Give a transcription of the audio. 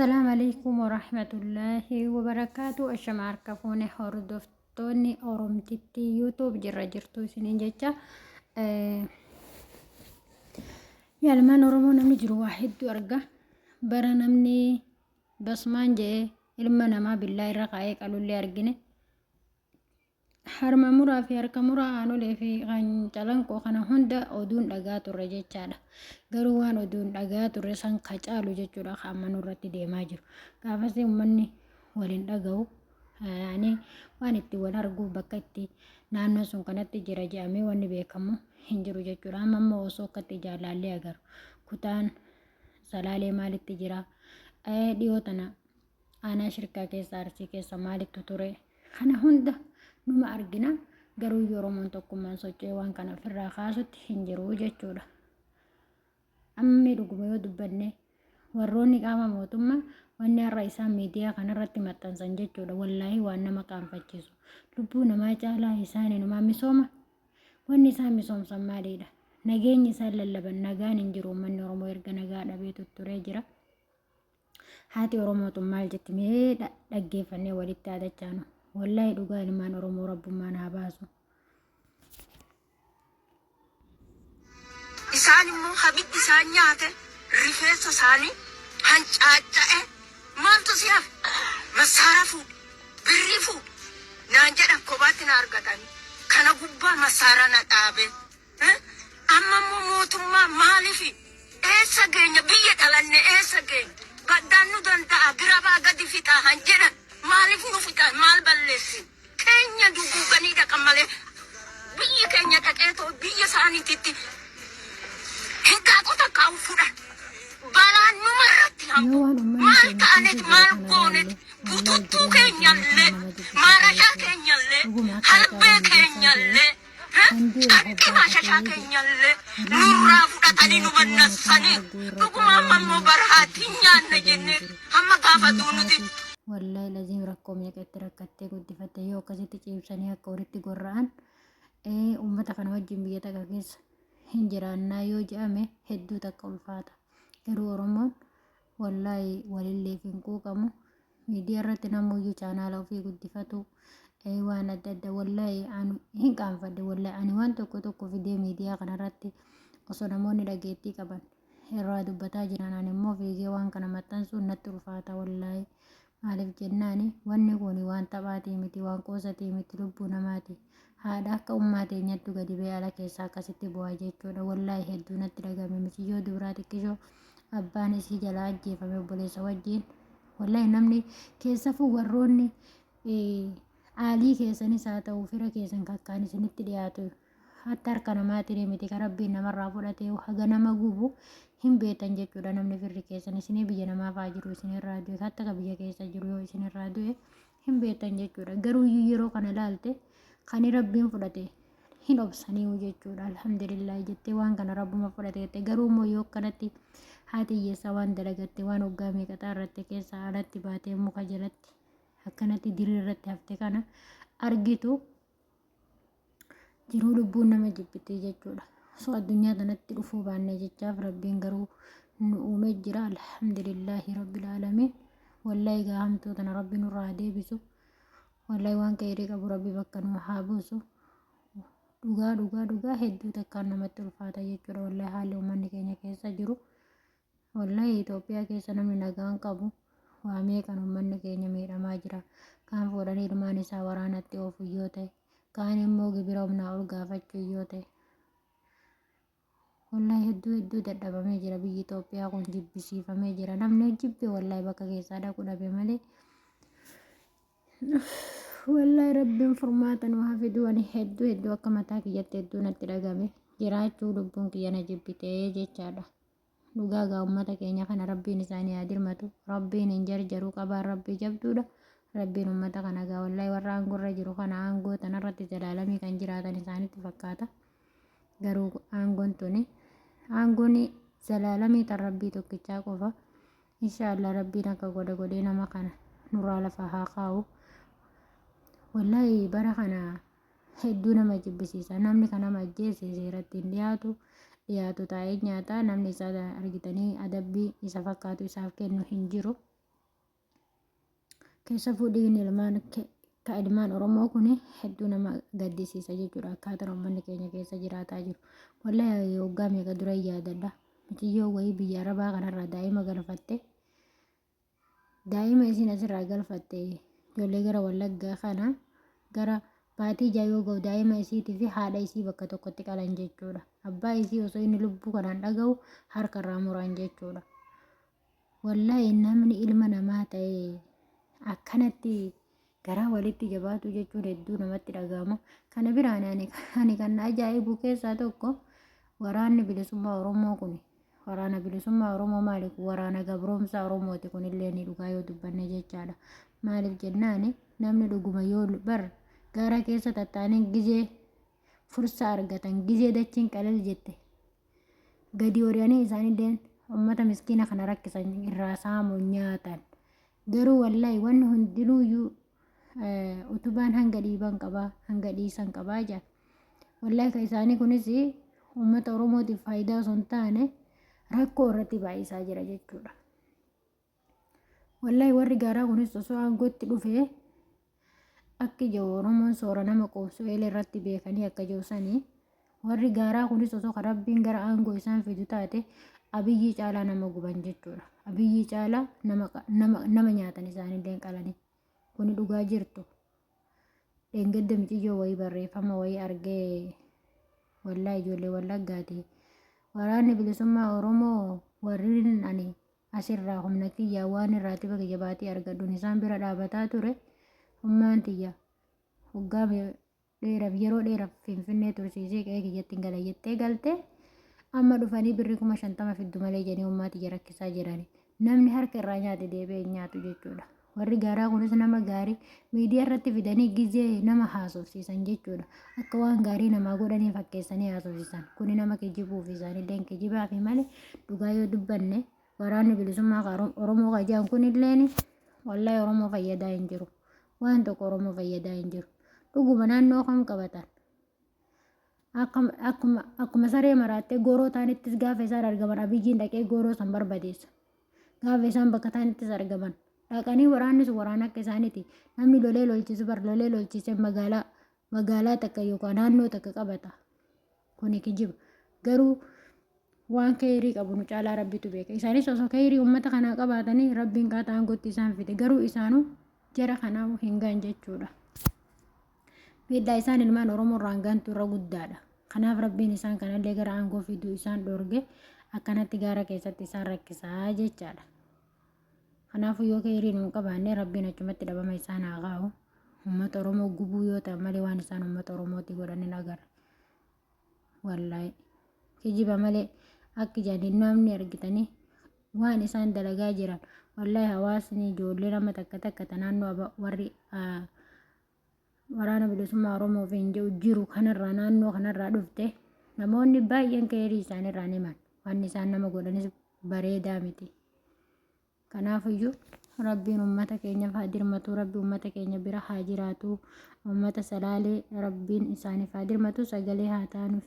السلام عليكم ورحمة الله وبركاته. الشمع كفوني هردفتوني أورمتي يوتيوب جرى سنين جتا يا لما نرمو نمني جرو واحد أرجع برا نمني بسمان جي إلما نما بالله رقايق قالوا لي أرجني harma muraa fi harka muraa aanolee fi kan calanqoo kana hunda oduun dhagaa turre jechaadha. Garuu waan oduun dhagaa turre san kacaalu jechuudha kan amma nurratti deemaa jiru. Gaafas uummanni waliin dhaga'u waan itti wal arguu bakka itti naannoo sun kanatti jira jedhamee wanni beekamu hin jiru jechuudha. Amma ammoo osoo akkatti jaalaallee agaru. Kutaan salaalee maalitti jira? Dhiyoo tana aanaa shirkaa keessa arsii keessa maalittu ture? Kana hunda numa argina. Garuu Oromoon tokkummaan socho'ee waan kana ofirraa kaasutti hin jiru jechuudha. Amma dhuguma yoo dubbanne warroonni qaama mootummaa wanni har'a isaan miidiyaa kanarratti maxxansan jechuudha. Wallaahi waan nama qaanfachiisu. Lubbuu namaa caalaa isaan inumaa misooma. Wanni isaan misoomsan maalidha? Nageenyi isaan lallaban nagaan hin jiru. Uummanni Oromoo erga nagaa dhabee tutturee jira. Haati Oromootu maal jetti mee dhaggeeffannee walitti yaadachaanu. Wallahi dhugaa ilmaan Oromoo rabbummaan haa baasu. Isaan immoo habibbi isaan nyaate rifeensa isaanii hancaaca'e maaltu si'aaf massaara fuudhe birrii fuudhe naan jedhan kophaatti na argatanii kana gubbaa massaara na dhaabe. Amma immoo mootummaa maaliif eessa geenya biyya dhalanne eessa geenya baddaan nu danda'a girabaa gadi fixaa han jedhan. Maaliif nu fixan maal balleessin keenya duguuganii dhaqan malee biyyi keenya dhaqeetoo biyya isaaniititti hin taaqota kaa'u fudhan balaan numa irratti hambu maal ta'anet maal goonet bututtuu keenyallee maarashaa keenyallee halbee keenyallee cabbimaa shashaa keenyallee nurraa fudhatanii nu mannassanii dhuguma amma immoo barhaatiin nyaanna jennee hamma gaafatu nuti. Wallahi lazim rakkoo meeqatti rakkattee guddifatte yoo akkasitti ciibsanii akka walitti gorra'an uummata kana wajjin biyya takka keessa hin jiraannaa yoo jedhame hedduu takka ulfaata. Garuu Oromoon wallahi walillee hin quuqamu. Miidiyaa irratti namoyyuu chaanaala ofii guddifatu waan adda addaa wallahi hin qaanfadde. Wallahi ani waan tokko fidee miidiyaa kanarratti osoo namoonni dhageettii qaban irraa dubbataa jiran ani immoo fiigee waan kana maxxansuun natti ulfaata wallahi. Maaliif jennaani wanni kun waan taphaatii miti waan qoosatii miti lubbuu namaati. Haadha akka ummaa teenyattu gadi ba'ee ala keessaa akkasitti bu'aa jechuudha. Wallahi hedduu natti dhagahame misiyyoo dubaraa xiqqishoo abbaan isii jalaa ajjeefame obboleessa wajjin. Wallahi namni keessafuu warroonni aalii keessanis haa ta'u fira keessan kakkaan isinitti dhiyaatu hatta harka namaatiin miti kan rabbiin namarraa fudhatee haga nama gubu hin beetan jechuudha. Namni firri keessan isinii biyya namaaf haa jiru isinirraa du'e hatta ka biyya keessa jiru yoo isinirraa du'e hin beetan jechuudha. Garuu yeroo kana ilaalte kan rabbiin fudhate hin obsanii jechuudha. Alhamdulillah jettee waan kana rabbuma fudhate garuu immoo yoo akkanatti haati hiyyeessaa waan dalagatte waan hoggaa meeqaxaa irratti keessa alatti baatee muka jalatti akkanatti dirii irratti hafte kana argitu jiruu lubbuun nama jibbitee jechuudha. So addunyaa kanatti dhufuu baannee jechaaf rabbiin garuu nu uume jira. Alhamdulillahi rabbil aalamiin. Wallahi gaahamtuu tana rabbi nurraa haa deebisu. Wallahi waan qeerii qabu rabbi bakka nu haa buusu. Dhugaa hedduu takkaan namatti ulfaata jechuudha. Wallahi haalli uummanni keenya keessa jiru. Wallahi Itoophiyaa keessa namni nagaan qabu waa meeqan uummanni keenya miidhamaa jira. Kaan fuudhanii ilmaan isaa waraanatti oofu yoo ta'e kaan immoo gibira humnaa ol gaafachuu yoo ta'e. Wallahi hedduu dadhabamee jira biyyi Itoophiyaa kun jibbisiifamee jira. Namni jibbe wallahi bakka keessaa dhaqu dhabe malee. Wallahi rabbiin furmaata nu haa fidu. Ani hedduu akka mataa kiyyatti hedduu natti dhagahame jiraachuu lubbuun kiyya na jibbitee jechaadha. Dhugaa gaa uummata keenya kana rabbiin isaanii haa dirmatu. Rabbiin hin jarjaru qabaan rabbii jabduudha. Rabbiin uummata kana gaa wallahi warra aangorra jiru kana aangoo tanarratti jalaalamii kan jiraatan isaanitti fakkaata. Garuu aangoon zalaalamii tan rabbii tokkichaa qofa. Inshaallah rabbiin akka godhee nama kana nurraa lafa haa kaa'u. Wallahi bara kana hedduu nama jibbisiisa. Namni kan nama ajjeese seeratti hin dhiyaatu taa'ee nyaata. Namni isaa argitanii adabbii isa fakkaatu isaaf kennu hin jiru. keessa fuudhiin ilmaan Oromoo kun hedduu nama gaddisiisa jechuudha. Akkaataa uummanni keenya keessa jiraataa jiru. Wallahi waggaa meeqa dura yaadadha. Mucayyoo wayii biyya Arabaa kanarraa daa'ima galfatte. Daa'ima isiin asirraa galfatte ijoollee gara Wallaggaa kana gara baatii ijaa yoo ga'u daa'ima isiitii fi haadha isii bakka tokkotti qalan jechuudha. Abbaa isii osoo inni lubbuu kanaan dhaga'u harkarraa muran jechuudha. Wallahi namni ilma namaa ta'e akkanatti garaa walitti jabaatu jechuun hedduu namatti dhaga'ama. Kana biraan ani kan ajaa'ibu keessaa tokko waraanni bilisummaa Oromoo kun waraana bilisummaa Oromoo maaliif waraana gabroomsaa Oromooti kunillee ni dhugaa yoo dubbanne jechaadha. Maaliif jennaan namni dhuguma yoo bar gaara keessa tattaanii gizee fursaa argatan gizee dachiin qalal jette gadi ori'anii isaanillee uummata miskiina kana rakkisan irraa saamu nyaatan. Garuu wallahi wanni hundinuuyyuu utubaan hanga dhiiban qabaa hanga dhiisan qabaa jira. Wallahi kan isaanii kunis uummata Oromootiif faayidaa osoo hin taane rakkoo irratti baay'isaa jira jechuudha. Wallahi warri gaaraa kunis osoo aangootti dhufee akka ija Oromoon soora nama qoobsu eelee irratti beekanii akka joosanii warri gaaraa kunis osoo Rabbiin gara aangoo isaan fidu taate Abiyyi caalaa nama guban jechuudha. Abiyyi caalaa nama nyaatan isaanillee qalanii. Kuni dhugaa jirtu. Dheengadda mucayyoo wayii barreeffama wayii argee wallahi ijoollee Wallaggaati. Waraanni bilisummaa Oromoo warreen ani asirraa humna kiyyaa waan irraati bakka jabaatii argadhuun isaan bira dhaabataa ture. Humnaan tiyya waggaa dheeraaf yeroo dheeraaf Finfinnee tursiisee qe'ee kiyyatti hin gala jettee galte amma dhufanii birrii 50 fiddu malee jedhanii uummata tiyya rakkisaa jirani. Namni harka irraa nyaate deebi'ee hin nyaatu jechuudha. Warri gaaraa kunis nama gaarii miidiyaa irratti fidanii gizee nama haasofsiisan jechuudha. Akka waan gaarii namaa godhanii fakkeessanii haasofsiisan. Kuni nama kijibuuf isaanillee kijibaa fi malee dhugaa yoo dubbanne waraanni bilisummaa Oromoo qajaan kunilleen wallahi Oromoo fayyadaa hin jiru. Waan tokko Oromoo fayyadaa hin jiru. Dhuguma naannoo kam qabatan. Akkuma saree maraattee gooroo taanittis gaafa isaan argaman Abiyyiin dhaqee gooroo san barbadeessa. Gaafa isaan bakka taanittis argaman. Dhaqanii waraanni sun waraana akka isaaniiti. Namni lolee lolchiisu lolee lolchiisee magaalaa takka yookaan naannoo takka qabata. Kuni kijiba. Garuu waan keerii qabu nu caalaa Rabbitu beeka. Isaanis osoo keerii uummata kanaa qabaatanii Rabbiin qaataa aangootti isaan fide. Garuu isaanuu jara kanaa hin gaan jechuudha. Miidhaa isaan ilmaan Oromoo irraan gaantu irra guddaadha. Kanaaf Rabbiin isaan kanallee gara aangoo fiduu isaan dhoorge akkanatti gaara keessatti isaan rakkisaa jechaadha. Kanaafuu yoo keerii nuun qabaanne Rabbiin achumatti dhabama isaan haa kaa'u. Uummata Oromoo gubuu yoo ta'an malee waan isaan uummata Oromooti godhan hin agarre. Wallahi kijiba malee akka jedhanii namni argitanii waan isaan dalagaa jiran wallahi hawaasni ijoollee nama takka naannoo warri waraana bilisummaa Oromoo fi jiru kanarraa naannoo kanarraa dhufte namoonni baay'een keerii isaanirraa himan waan isaan nama godhanis bareedaa miti. Kanaafiyyuu Rabbiin uummata keenyaaf haa dirmatu. Rabbi uummata keenya bira haa jiraatu. Uummata Salaalee Rabbiin isaaniif haa dirmatu. Sagalee haa taanu.